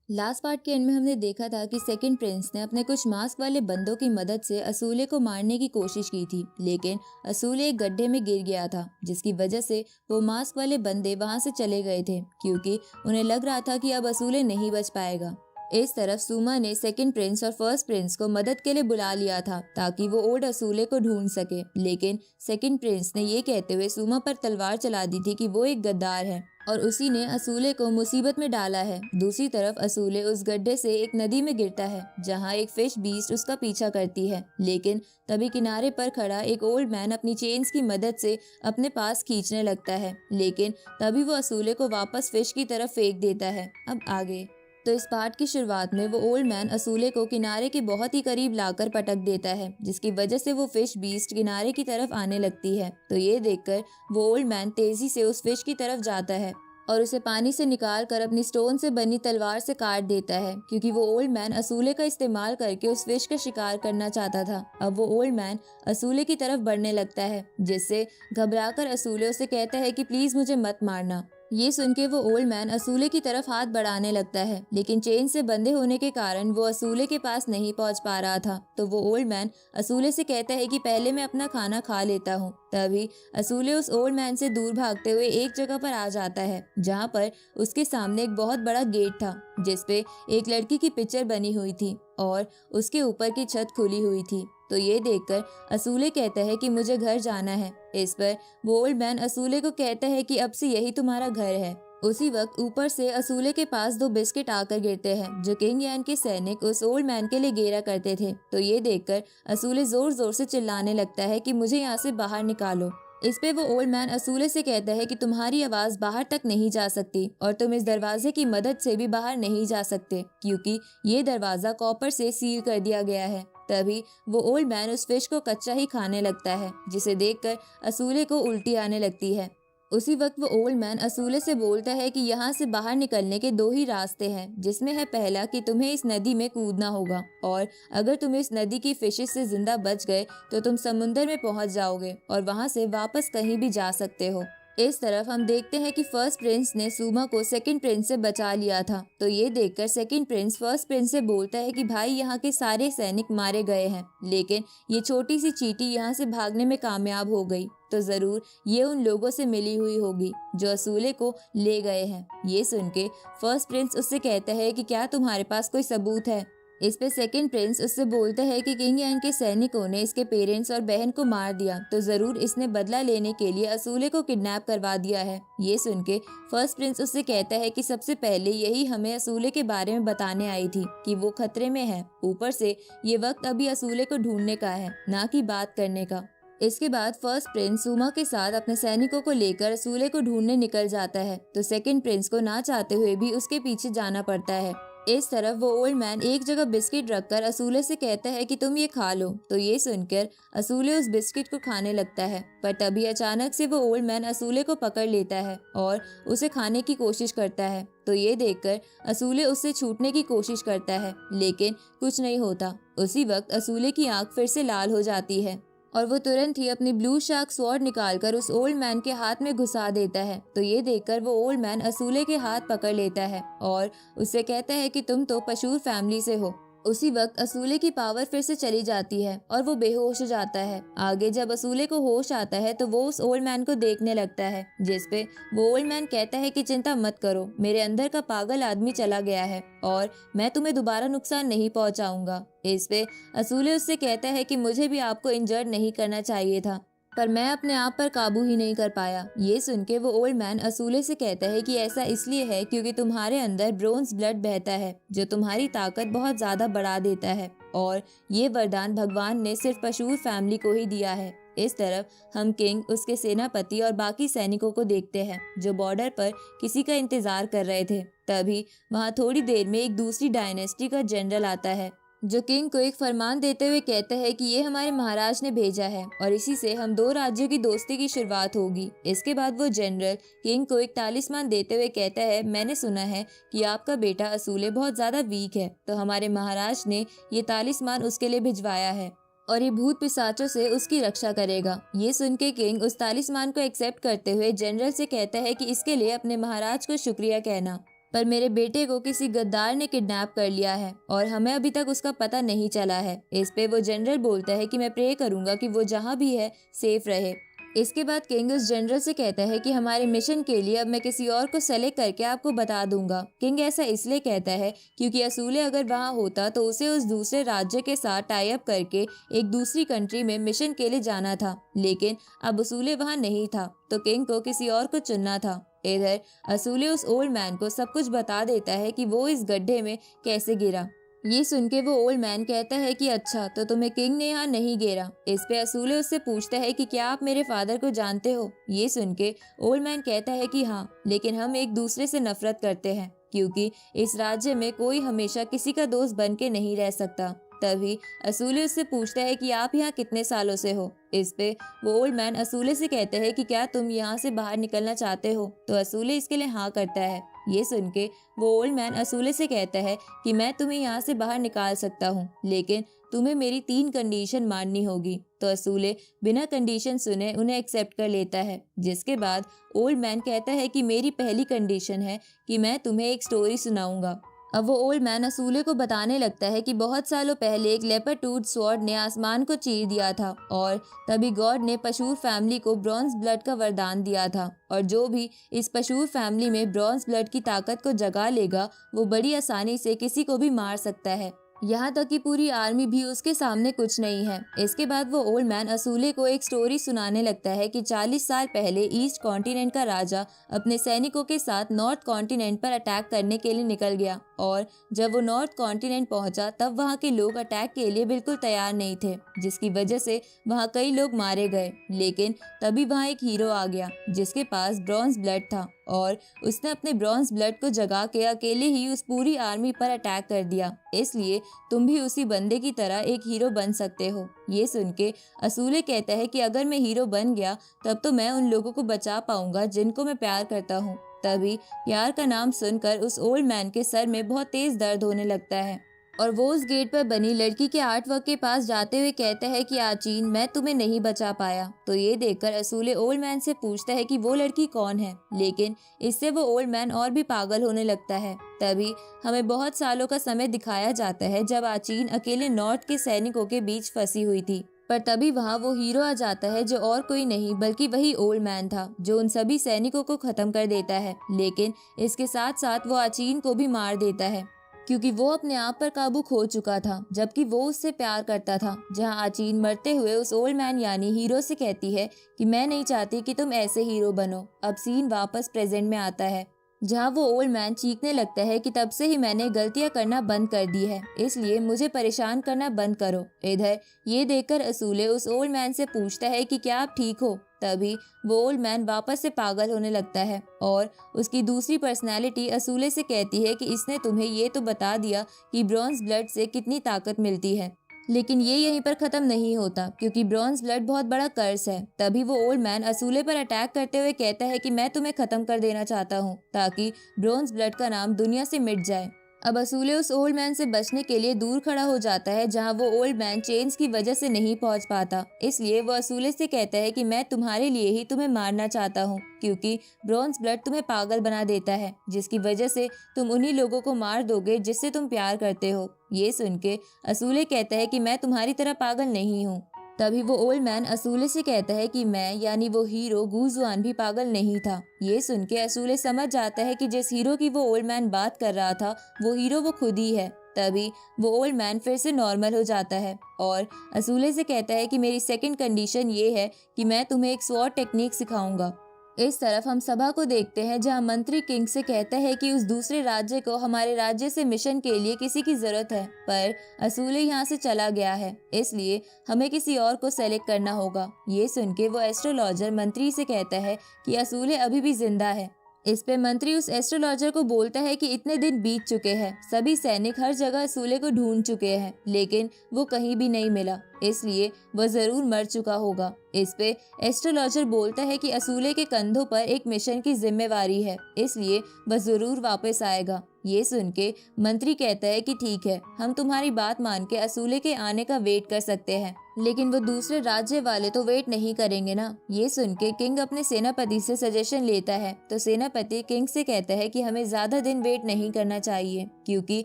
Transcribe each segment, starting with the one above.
Last part के and में हमने देखा था कि सेकंड प्रिंस ने अपने कुछ मास्क वाले बंदों की मदद से असूले को मारने की कोशिश की थी, लेकिन असूले एक गड्ढे में गिर गया था, जिसकी वजह से वो मास्क वाले बंदे वहां से चले गए थे क्योंकि उन्हें लग रहा था कि अब असूले नहीं बच पाएगा। इस तरफ सुमा ने सेकंड प्रिंस और फर्स्ट प्रिंस को मदद के लिए बुला लिया था ताकि वो ओल्ड असूले को ढूंढ सके, लेकिन सेकंड प्रिंस ने ये कहते हुए सुमा पर तलवार चला दी थी कि वो एक गद्दार है और उसी ने असूले को मुसीबत में डाला है। दूसरी तरफ असूले उस गड्ढे से एक नदी में गिरता है जहां एक फिश बीस्ट उसका पीछा करती है, लेकिन तभी किनारे पर खड़ा एक ओल्ड मैन अपनी चेन्स की मदद से अपने पास खींचने लगता है, लेकिन तभी वो असूले को वापस फिश की तरफ फेंक देता है। अब आगे तो इस पार्ट की शुरुआत में वो ओल्ड मैन असूले को किनारे के बहुत ही करीब लाकर पटक देता है, जिसकी वजह से वो फिश बीस्ट किनारे की तरफ आने लगती है। तो ये देखकर वो ओल्ड मैन तेजी से उस फिश की तरफ जाता है और उसे पानी से निकाल कर अपनी स्टोन से बनी तलवार से काट देता है, क्योंकि वो ओल्ड मैन असूले का इस्तेमाल करके उस फिश का शिकार करना चाहता था। अब वो ओल्ड मैन असूले की तरफ बढ़ने लगता है, जिससे घबराकर असूले उसे कहता है कि प्लीज मुझे मत मारना। ये सुन के वो ओल्ड मैन असूले की तरफ हाथ बढ़ाने लगता है, लेकिन चेन से बंधे होने के कारण वो असूले के पास नहीं पहुंच पा रहा था। तो वो ओल्ड मैन असूले से कहता है कि पहले मैं अपना खाना खा लेता हूँ। तभी असूले उस ओल्ड मैन से दूर भागते हुए एक जगह पर आ जाता है जहाँ पर उसके सामने एक बहुत बड़ा गेट था, जिसपे एक लड़की की पिक्चर बनी हुई थी और उसके ऊपर की छत खुली हुई थी। तो ये देखकर असूले कहता है कि मुझे घर जाना है। इस पर वो ओल्ड मैन असूले को कहता है कि अब से यही तुम्हारा घर है। उसी वक्त ऊपर से असूले के पास दो बिस्किट आकर गिरते हैं जो किंग यान के सैनिक उस ओल्ड मैन के लिए घेरा करते थे। तो ये देखकर असूले जोर जोर से चिल्लाने लगता है कि मुझे यहाँ से बाहर निकालो। इस पे वो ओल्ड मैन असूले से कहता है कि तुम्हारी आवाज बाहर तक नहीं जा सकती और तुम इस दरवाजे की मदद से भी बाहर नहीं जा सकते, क्योंकि ये दरवाजा कॉपर से सील कर दिया गया है। तभी वो ओल्ड मैन उस फिश को कच्चा ही खाने लगता है, जिसे देखकर असूले को उल्टी आने लगती है। उसी वक्त वो ओल्ड मैन असूले से बोलता है कि यहाँ से बाहर निकलने के दो ही रास्ते हैं, जिसमें है पहला कि तुम्हें इस नदी में कूदना होगा और अगर तुम इस नदी की फिशेस से जिंदा बच गए तो तुम समुंदर में पहुंच जाओगे और वहां से वापस कहीं भी जा सकते हो। इस तरफ हम देखते हैं कि फर्स्ट प्रिंस ने सुमा को सेकंड प्रिंस से बचा लिया था। तो ये देखकर सेकंड प्रिंस फर्स्ट प्रिंस से बोलता है कि भाई यहाँ के सारे सैनिक मारे गए हैं, लेकिन ये छोटी सी चींटी यहाँ से भागने में कामयाब हो गई, तो जरूर ये उन लोगों से मिली हुई होगी जो असूले को ले गए हैं। ये सुन के फर्स्ट प्रिंस उससे कहता है कि क्या तुम्हारे पास कोई सबूत है। इस पे सेकंड प्रिंस उससे बोलता है कि किंग यान के सैनिकों ने इसके पेरेंट्स और बहन को मार दिया, तो जरूर इसने बदला लेने के लिए असूले को किडनैप करवा दिया है। ये सुन के फर्स्ट प्रिंस उससे कहता है कि सबसे पहले यही हमें असूले के बारे में बताने आई थी कि वो खतरे में है। ऊपर से ये वक्त अभी असूले को ढूंढने का है, ना कि बात करने का। इसके बाद फर्स्ट प्रिंस सुमा के साथ अपने सैनिकों को लेकर असूले को ढूंढने निकल जाता है, तो सेकंड प्रिंस को ना चाहते हुए भी उसके पीछे जाना पड़ता है। इस तरफ वो ओल्ड मैन एक जगह बिस्किट रखकर असूले से कहता है कि तुम ये खा लो। तो ये सुनकर असूले उस बिस्किट को खाने लगता है, पर तभी अचानक से वो ओल्ड मैन असूले को पकड़ लेता है और उसे खाने की कोशिश करता है। तो ये देखकर असूले उससे छूटने की कोशिश करता है, लेकिन कुछ नहीं होता। उसी वक्त असूले की आंख फिर से लाल हो जाती है और वो तुरंत ही अपनी ब्लू शार्क स्वॉर्ड निकालकर उस ओल्ड मैन के हाथ में घुसा देता है। तो ये देखकर वो ओल्ड मैन असूले के हाथ पकड़ लेता है और उससे कहता है कि तुम तो पशु फैमिली से हो। उसी वक्त असूले की पावर फिर से चली जाती है और वो बेहोश हो जाता है। आगे जब असूले को होश आता है तो वो उस ओल्ड मैन को देखने लगता है, जिसपे वो ओल्ड मैन कहता है कि चिंता मत करो, मेरे अंदर का पागल आदमी चला गया है और मैं तुम्हें दोबारा नुकसान नहीं पहुंचाऊंगा। इस पे असूले उससे कहता है कि मुझे भी आपको इंजर्ड नहीं करना चाहिए था, पर मैं अपने आप पर काबू ही नहीं कर पाया। ये सुन के वो ओल्ड मैन असूले से कहता है कि ऐसा इसलिए है क्योंकि तुम्हारे अंदर ब्रोंज ब्लड बहता है जो तुम्हारी ताकत बहुत ज्यादा बढ़ा देता है और ये वरदान भगवान ने सिर्फ पशु फैमिली को ही दिया है। इस तरफ हम किंग, उसके सेनापति और बाकी सैनिकों को देखते हैं जो बॉर्डर पर किसी का इंतजार कर रहे थे। तभी वहाँ थोड़ी देर में एक दूसरी डायनेस्टी का जनरल आता है जो किंग को एक फरमान देते हुए कहता है कि ये हमारे महाराज ने भेजा है और इसी से हम दो राज्यों की दोस्ती की शुरुआत होगी। इसके बाद वो जनरल किंग को एक तालिस्मान देते हुए कहता है, मैंने सुना है कि आपका बेटा असूले बहुत ज्यादा वीक है, तो हमारे महाराज ने ये तालिस्मान उसके लिए भिजवाया है और ये भूत पिशाचों से उसकी रक्षा करेगा। ये सुन के किंग उस तालिस्मान को एक्सेप्ट करते हुए जनरल से कहता है कि इसके लिए अपने महाराज को शुक्रिया कहना। पर मेरे बेटे को किसी गद्दार ने किडनैप कर लिया है और हमें अभी तक उसका पता नहीं चला है। इस पे वो जनरल बोलता है कि मैं प्रे करूंगा कि वो जहाँ भी है सेफ रहे। इसके बाद किंग उस जनरल से कहता है कि हमारे मिशन के लिए अब मैं किसी और को सेलेक्ट करके आपको बता दूंगा। किंग ऐसा इसलिए कहता है क्योंकि असूले अगर वहाँ होता तो उसे उस दूसरे राज्य के साथ टाई अप करके एक दूसरी कंट्री में मिशन के लिए जाना था, लेकिन अब असूले वहाँ नहीं था तो किंग को किसी और को चुनना था। इधर असूले उस ओल्ड मैन को सब कुछ बता देता है कि वो इस गड्ढे में कैसे गिरा। ये सुन के वो ओल्ड मैन कहता है कि अच्छा तो तुम्हें किंग ने यहाँ नहीं घेरा। इस पे असूले उससे पूछता है कि क्या आप मेरे फादर को जानते हो। ये सुन के ओल्ड मैन कहता है कि हाँ, लेकिन हम एक दूसरे से नफरत करते हैं क्योंकि इस राज्य में कोई हमेशा किसी का दोस्त बन के नहीं रह सकता। तभी असूले उससे पूछता है कि आप यहाँ कितने सालों से हो। इस पे वो ओल्ड मैन असूले से कहते हैं कि क्या तुम यहाँ से बाहर निकलना चाहते हो, तो असूले इसके लिए हाँ करता है। ये सुन के वो ओल्ड मैन असूले से कहता है कि मैं तुम्हें यहाँ से बाहर निकाल सकता हूँ, लेकिन तुम्हें मेरी 3 कंडीशन माननी होगी। तो असूले बिना कंडीशन सुने उन्हें एक्सेप्ट कर लेता है। जिसके बाद ओल्ड मैन कहता है कि मेरी पहली कंडीशन है कि मैं तुम्हें एक स्टोरी सुनाऊंगा। अब वो ओल्ड मैन असूले को बताने लगता है कि बहुत सालों पहले एक लेपर टूथ स्वॉर्ड ने आसमान को चीर दिया था और तभी गॉड ने पशूर फैमिली को ब्रॉन्ज ब्लड का वरदान दिया था और जो भी इस पशूर फैमिली में ब्रॉन्ज ब्लड की ताकत को जगा लेगा वो बड़ी आसानी से किसी को भी मार सकता है, यहाँ तक कि पूरी आर्मी भी उसके सामने कुछ नहीं है। इसके बाद वो ओल्ड मैन असूले को एक स्टोरी सुनाने लगता है कि 40 साल पहले ईस्ट कॉन्टिनेंट का राजा अपने सैनिकों के साथ नॉर्थ कॉन्टिनेंट पर अटैक करने के लिए निकल गया और जब वो नॉर्थ कॉन्टिनेंट पहुंचा तब वहां के लोग अटैक के लिए बिल्कुल तैयार नहीं थे, जिसकी वजह से वहां कई लोग मारे गए। लेकिन तभी वहां एक हीरो आ गया जिसके पास ब्रॉन्ज ब्लड था और उसने अपने ब्रॉन्ज ब्लड को जगा के अकेले ही उस पूरी आर्मी पर अटैक कर दिया। इसलिए तुम भी उसी बंदे की तरह एक हीरो बन सकते हो। ये सुन के असूले कहता है कि अगर मैं हीरो बन गया तब तो मैं उन लोगों को बचा पाऊंगा जिनको मैं प्यार करता हूँ। तभी प्यार का नाम सुनकर उस ओल्ड मैन के सर में बहुत तेज दर्द होने लगता है और वो उस गेट पर बनी लड़की के आर्टवर्क के पास जाते हुए कहता है कि आचीन, मैं तुम्हें नहीं बचा पाया। तो ये देखकर असूले ओल्ड मैन से पूछता है कि वो लड़की कौन है, लेकिन इससे वो ओल्ड मैन और भी पागल होने लगता है। तभी हमें बहुत सालों का समय दिखाया जाता है जब आचीन अकेले नॉर्थ के सैनिकों के बीच फंसी हुई थी, पर तभी वहाँ वो हीरो आ जाता है जो और कोई नहीं बल्कि वही ओल्ड मैन था जो उन सभी सैनिकों को खत्म कर देता है। लेकिन इसके साथ साथ वो आचीन को भी मार देता है क्योंकि वो अपने आप पर काबू खो चुका था, जबकि वो उससे प्यार करता था। जहाँ आचीन मरते हुए उस ओल्ड मैन यानी हीरो से कहती है कि मैं नहीं चाहती कि तुम ऐसे हीरो बनो। अब सीन वापस प्रेजेंट में आता है जहाँ वो ओल्ड मैन चीखने लगता है कि तब से ही मैंने गलतियां करना बंद कर दी है, इसलिए मुझे परेशान करना बंद करो। इधर ये देखकर असूले उस ओल्ड मैन से पूछता है कि क्या आप ठीक हो। तभी वो ओल्ड मैन वापस से पागल होने लगता है और उसकी दूसरी पर्सनैलिटी असूले से कहती है कि इसने तुम्हें ये तो बता दिया कि ब्रॉन्ज ब्लड से कितनी ताकत मिलती है, लेकिन ये यहीं पर खत्म नहीं होता क्योंकि ब्रॉन्ज ब्लड बहुत बड़ा कर्स है। तभी वो ओल्ड मैन असूले पर अटैक करते हुए कहता है कि मैं तुम्हें खत्म कर देना चाहता हूँ ताकि ब्रॉन्ज ब्लड का नाम दुनिया से मिट जाए। अब असूले उस ओल्ड मैन से बचने के लिए दूर खड़ा हो जाता है जहाँ वो ओल्ड मैन चेन्स की वजह से नहीं पहुँच पाता, इसलिए वो असूले से कहता है कि मैं तुम्हारे लिए ही तुम्हें मारना चाहता हूँ क्योंकि ब्रॉन्ज ब्लड तुम्हें पागल बना देता है, जिसकी वजह से तुम उन्हीं लोगों को मार दोगे जिससे तुम प्यार करते हो। ये सुन के असूले कहता है कि मैं तुम्हारी तरह पागल नहीं हूँ। तभी वो ओल्ड मैन असूले से कहता है कि मैं यानी वो हीरो गुजुआन भी पागल नहीं था। ये सुन के असूले समझ जाता है कि जिस हीरो की वो ओल्ड मैन बात कर रहा था वो हीरो वो खुद ही है। तभी वो ओल्ड मैन फिर से नॉर्मल हो जाता है और असूले से कहता है कि मेरी सेकंड कंडीशन ये है कि मैं तुम्हें एक स्वॉर्ड टेक्निक सिखाऊंगा। इस तरफ हम सभा को देखते हैं जहां मंत्री किंग से कहता है कि उस दूसरे राज्य को हमारे राज्य से मिशन के लिए किसी की जरूरत है, पर असूले यहाँ से चला गया है, इसलिए हमें किसी और को सेलेक्ट करना होगा। ये सुन के वो एस्ट्रोलॉजर मंत्री से कहता है कि असूले अभी भी जिंदा है। इस पे मंत्री उस एस्ट्रोलॉजर को बोलता है कि इतने दिन बीत चुके हैं, सभी सैनिक हर जगह असूले को ढूंढ चुके हैं, लेकिन वो कहीं भी नहीं मिला, इसलिए वह जरूर मर चुका होगा। इस पे एस्ट्रोलॉजर बोलता है कि असूले के कंधों पर एक मिशन की जिम्मेवारी है, इसलिए वह जरूर वापस आएगा। ये सुन के मंत्री कहता है कि ठीक है, हम तुम्हारी बात मान के असूले के आने का वेट कर सकते हैं, लेकिन वो दूसरे राज्य वाले तो वेट नहीं करेंगे ना। ये सुन के किंग अपने सेनापति से सजेशन लेता है, तो सेनापति किंग से कहता है कि हमें ज्यादा दिन वेट नहीं करना चाहिए, क्योंकि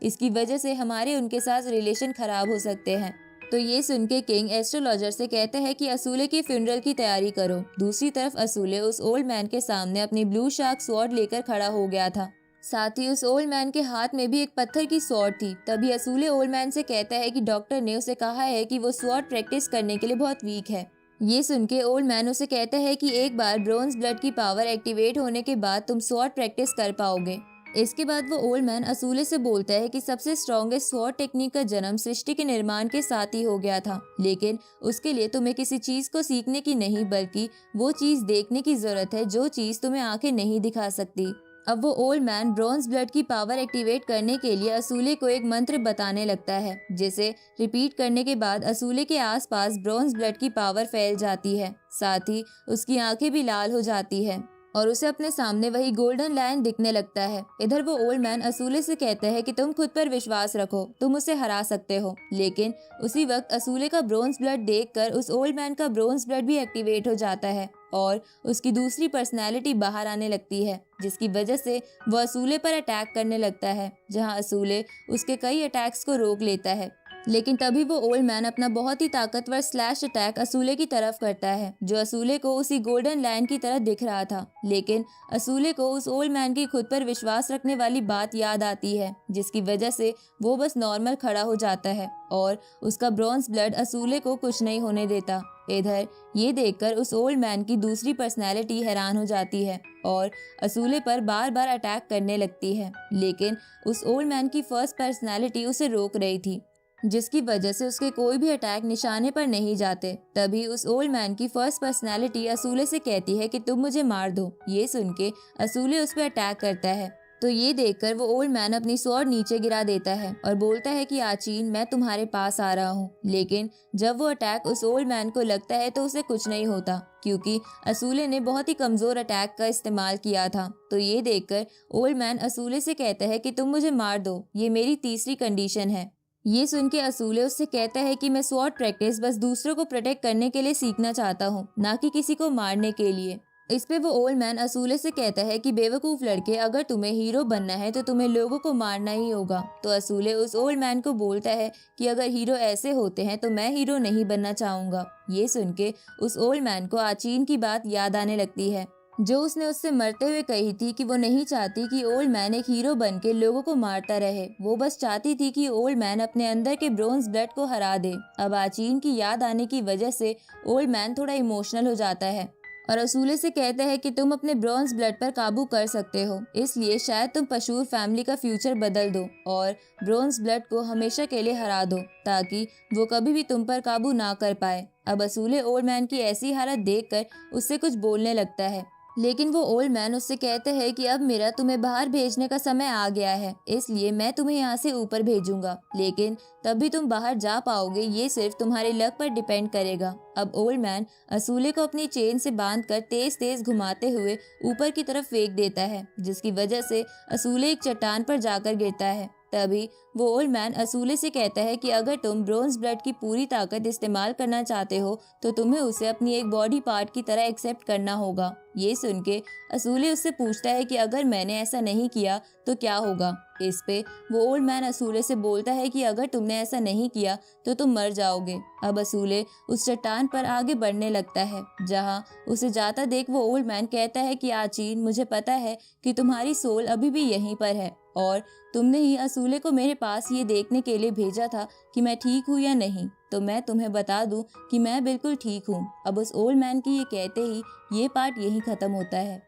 इसकी वजह से हमारे उनके साथ रिलेशन खराब हो सकते हैं। तो ये सुन के किंग एस्ट्रोलॉजर से कहता है कि असूले की फ्यूनरल की तैयारी करो। दूसरी तरफ असूले उस ओल्ड मैन के सामने अपनी ब्लू शार्क स्वॉर्ड लेकर खड़ा हो गया था। साथ ही उस ओल्ड मैन के हाथ में भी एक पत्थर की स्वॉर्ड थी। तभी असूले ओल्ड मैन से कहता है कि डॉक्टर ने उसे कहा है कि वो स्वॉर्ड प्रैक्टिस करने के लिए बहुत वीक है। ये सुन के ओल्ड मैन उसे कहता है कि एक बार ब्रोंज ब्लड की पावर एक्टिवेट होने के बाद तुम स्वॉर्ड प्रैक्टिस कर पाओगे। इसके बाद वो ओल्ड मैन असूले से बोलता है कि सबसे स्ट्रॉन्गेस्ट स्वॉर्ड टेक्निक का जन्म सृष्टि के निर्माण के साथ ही हो गया था, लेकिन उसके लिए तुम्हें किसी चीज को सीखने की नहीं बल्कि वो चीज देखने की जरूरत है जो चीज तुम्हें आंखें नहीं दिखा सकती। अब वो ओल्ड मैन ब्रोंज ब्लड की पावर एक्टिवेट करने के लिए असूले को एक मंत्र बताने लगता है, जिसे रिपीट करने के बाद असूले के आसपास ब्रोंज ब्लड की पावर फैल जाती है। साथ ही उसकी आंखें भी लाल हो जाती है और उसे अपने सामने वही गोल्डन लायन दिखने लगता है। इधर वो ओल्ड मैन असूले से कहता है कि तुम खुद पर विश्वास रखो, तुम उसे हरा सकते हो। लेकिन उसी वक्त असूले का ब्रोंज ब्लड देखकर उस ओल्ड मैन का ब्रोंज ब्लड भी एक्टिवेट हो जाता है और उसकी दूसरी पर्सनैलिटी बाहर आने लगती है, जिसकी वजह से वो असूले पर अटैक करने लगता है, जहां असूले उसके कई अटैक्स को रोक लेता है। लेकिन तभी वो ओल्ड मैन अपना बहुत ही ताकतवर स्लैश अटैक असूले की तरफ करता है, जो असूले को उसी गोल्डन लायन की तरह दिख रहा था। लेकिन असूले को उस ओल्ड मैन की खुद पर विश्वास रखने वाली बात याद आती है, जिसकी वजह से वो बस नॉर्मल खड़ा हो जाता है और उसका ब्रॉन्ज ब्लड असूले को कुछ नहीं होने देता। इधर ये देखकर उस ओल्ड मैन की दूसरी पर्सनैलिटी हैरान हो जाती है और असूले पर बार बार अटैक करने लगती है, लेकिन उस ओल्ड मैन की फर्स्ट पर्सनैलिटी उसे रोक रही थी, जिसकी वजह से उसके कोई भी अटैक निशाने पर नहीं जाते। तभी उस ओल्ड मैन की फर्स्ट पर्सनैलिटी असूले से कहती है कि तुम मुझे मार दो। ये सुन के असूले उस पर अटैक करता है, तो ये देखकर वो ओल्ड मैन अपनी स्वॉर्ड नीचे गिरा देता है और बोलता है कि आचीन, मैं तुम्हारे पास आ रहा हूँ। लेकिन जब वो अटैक उस ओल्ड मैन को लगता है तो उसे कुछ नहीं होता, क्योंकि असूले ने बहुत ही कमजोर अटैक का इस्तेमाल किया था। तो ये देखकर ओल्ड मैन असूले से कहता है कि तुम मुझे मार दो, ये मेरी तीसरी कंडीशन है। ये सुन के असूले उससे कहता है कि मैं स्वॉर्ड प्रैक्टिस बस दूसरों को प्रोटेक्ट करने के लिए सीखना चाहता हूँ, ना कि किसी को मारने के लिए। इस पे वो ओल्ड मैन असूले से कहता है कि बेवकूफ लड़के, अगर तुम्हें हीरो बनना है तो तुम्हें लोगों को मारना ही होगा। तो असूले उस ओल्ड मैन को बोलता है कि अगर हीरो ऐसे होते हैं तो मैं हीरो नहीं बनना चाहूंगा। ये सुन के उस ओल्ड मैन को आचीन की बात याद आने लगती है, जो उसने उससे मरते हुए कही थी कि वो नहीं चाहती कि ओल्ड मैन एक हीरो बन के लोगों को मारता रहे। वो बस चाहती थी कि ओल्ड मैन अपने अंदर के ब्रोंज ब्लड को हरा दे। अब आचीन की याद आने की वजह से ओल्ड मैन थोड़ा इमोशनल हो जाता है और असूले से कहता है कि तुम अपने ब्रोंज ब्लड पर काबू कर सकते हो, इसलिए शायद तुम पशूर फैमिली का फ्यूचर बदल दो और ब्रोंज ब्लड को हमेशा के लिए हरा दो, ताकि वो कभी भी तुम पर काबू ना कर पाए। अब असूले ओल्ड मैन की ऐसी हालत देखकर उससे कुछ बोलने लगता है, लेकिन वो ओल्ड मैन उससे कहते हैं कि अब मेरा तुम्हें बाहर भेजने का समय आ गया है, इसलिए मैं तुम्हें यहाँ से ऊपर भेजूंगा, लेकिन तब भी तुम बाहर जा पाओगे ये सिर्फ तुम्हारे लक पर डिपेंड करेगा। अब ओल्ड मैन असूले को अपनी चेन से बांधकर तेज तेज घुमाते हुए ऊपर की तरफ फेंक देता है, जिसकी वजह से असूले एक चट्टान पर जाकर गिरता है। तभी वो ओल्ड मैन असूले से कहता है कि अगर तुम ब्रोंज ब्लड की पूरी ताकत इस्तेमाल करना चाहते हो तो तुम्हें उसे अपनी एक बॉडी पार्ट की तरह एक्सेप्ट करना होगा। ये सुन के असूले उससे पूछता है कि अगर मैंने ऐसा नहीं किया तो क्या होगा। इस पे वो ओल्ड मैन असूले से बोलता है कि अगर तुमने ऐसा नहीं किया तो तुम मर जाओगे। अब असूले उस चट्टान पर आगे बढ़ने लगता है, जहाँ उसे जाता देख वो ओल्ड मैन कहता है कि आचीन, मुझे पता है कि तुम्हारी सोल अभी भी यहीं पर है और तुमने ही असूले को मेरे पास ये देखने के लिए भेजा था कि मैं ठीक हूँ या नहीं, तो मैं तुम्हें बता दूं कि मैं बिल्कुल ठीक हूँ। अब उस ओल्ड मैन की ये कहते ही ये पार्ट यहीं खत्म होता है।